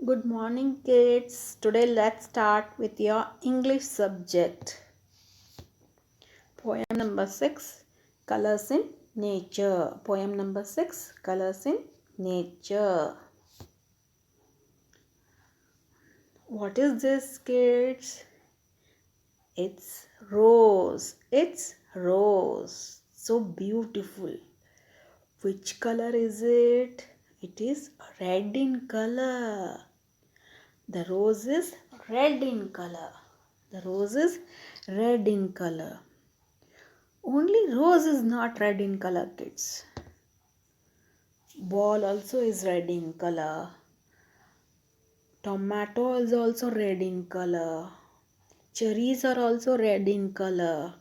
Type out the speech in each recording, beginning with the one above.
Good morning, kids. Today, let's start with your English subject. Poem number 6 Colors in Nature. Poem number 6 Colors in Nature. What is this, kids? It's rose. It's rose. So beautiful. Which color is it? It is red in color. The rose is red in color. The rose is red in color. Only rose is not red in color, kids. Ball also is red in color. Tomato is also red in color. Cherries are also red in color.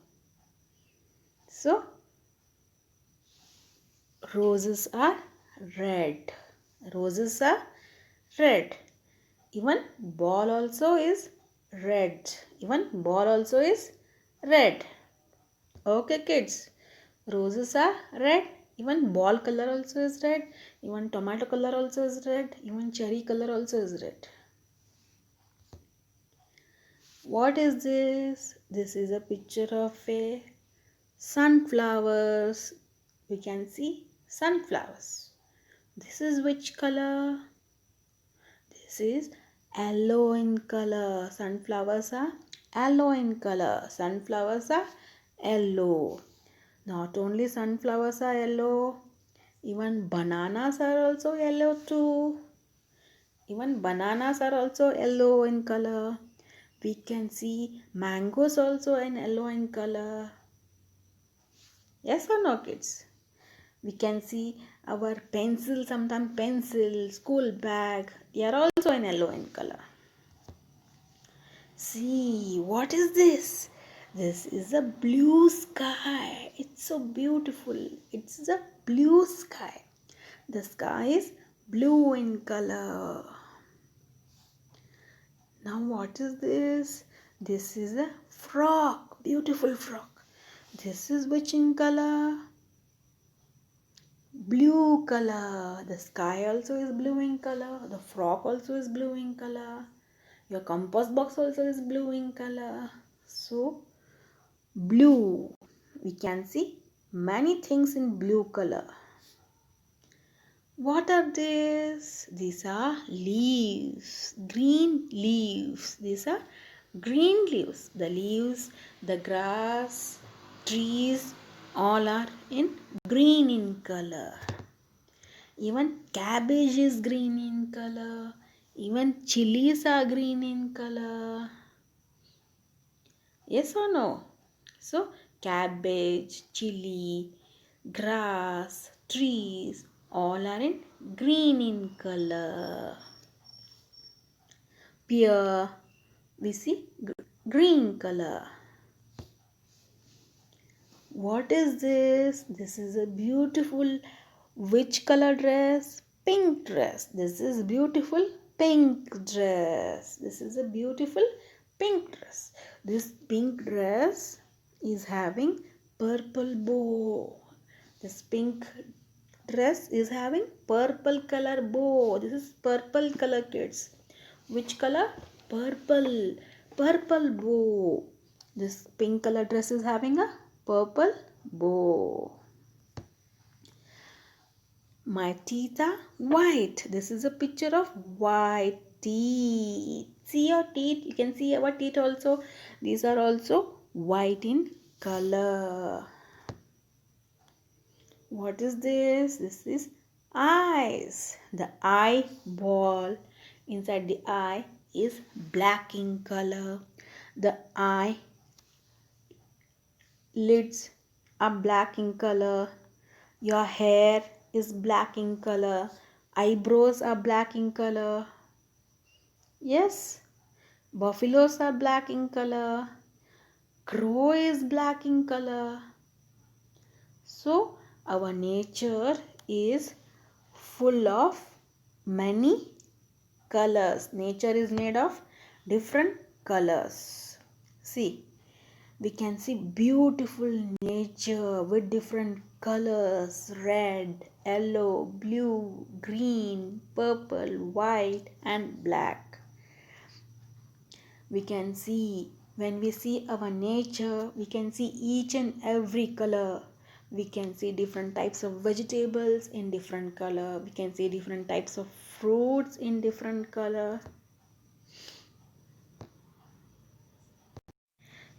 So, roses are red. Roses are red. Even ball also is red. Even ball also is red. Okay, kids. Roses are red. Even ball color also is red. Even tomato color also is red. Even cherry color also is red. What is this? This is a picture of a sunflowers. We can see sunflowers. This is which color? This is yellow in color. Sunflowers are yellow in color. Sunflowers are yellow. Not only sunflowers are yellow, even bananas are also yellow too. Even bananas are also yellow in color. We can see mangoes also in yellow in color. Yes or no, kids? We can see our pencil, sometimes pencil, school bag, they are also in yellow in color. See, what is this? This is a blue sky. It's so beautiful. It's a blue sky. The sky is blue in color. Now what is this? This is a frog. Beautiful frog. This is which in color? Blue color. The sky also is blue in color. The frog also is blue in color. Your compost box also is blue in color. So, blue. We can see many things in blue color. What are these? These are leaves. Green leaves. These are green leaves. The leaves, the grass, trees, all are in green in color. Even cabbage is green in color. Even chilies are green in color. Yes or no? So, cabbage, chili, grass, trees, all are in green in color. Pear, we see green color. What is this? This is a beautiful, which color dress? Pink dress. This is beautiful pink dress. This is a beautiful pink dress. This pink dress is having purple bow. This pink dress is having purple color bow. This is purple color, kids. Which color? Purple. Purple bow. This pink color dress is having a purple bow. My teeth are white. This is a picture of white teeth. See your teeth. You can see our teeth also. These are also white in color. What is this? This is eyes. The eyeball inside the eye is black in color. The eye lids are black in color. Your hair is black in color. Eyebrows are black in color. Yes, buffaloes are black in color. Crow is black in color. So, our nature is full of many colors. Nature is made of different colors. See, we can see beautiful nature with different colors, red, yellow, blue, green, purple, white and black. We can see, when we see our nature, we can see each and every color. We can see different types of vegetables in different color. We can see different types of fruits in different color.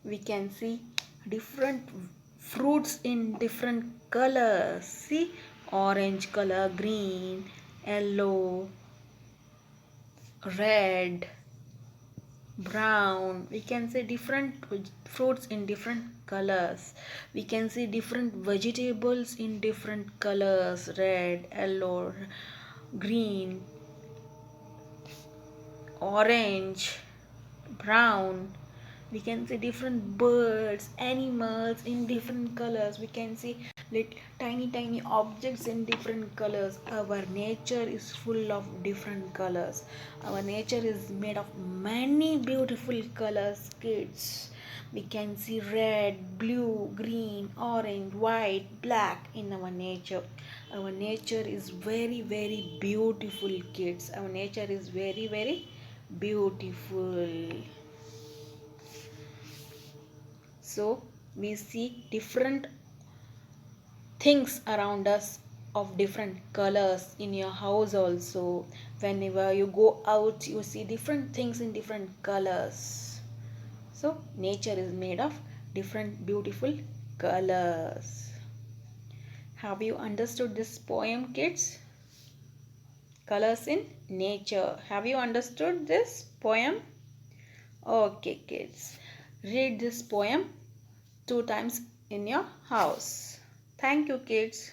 We can see different fruits in different colors. See, orange color, green, yellow, red, brown. We can see different fruits in different colors. We can see different vegetables in different colors: red, yellow, green, orange, brown. We can see different birds, animals in different colors. We can see tiny objects in different colors. Our nature is full of different colors. Our nature is made of many beautiful colors, kids. We can see red, blue, green, orange, white, black in our nature. Our nature is very beautiful, kids. Our nature is very beautiful. So we see different things around us of different colors in your house also. Whenever you go out, you see different things in different colors. So nature is made of different beautiful colors. Have you understood this poem, kids? Colors in nature. Have you understood this poem? Okay, kids. Read this poem 2 times in your house. Thank you, kids.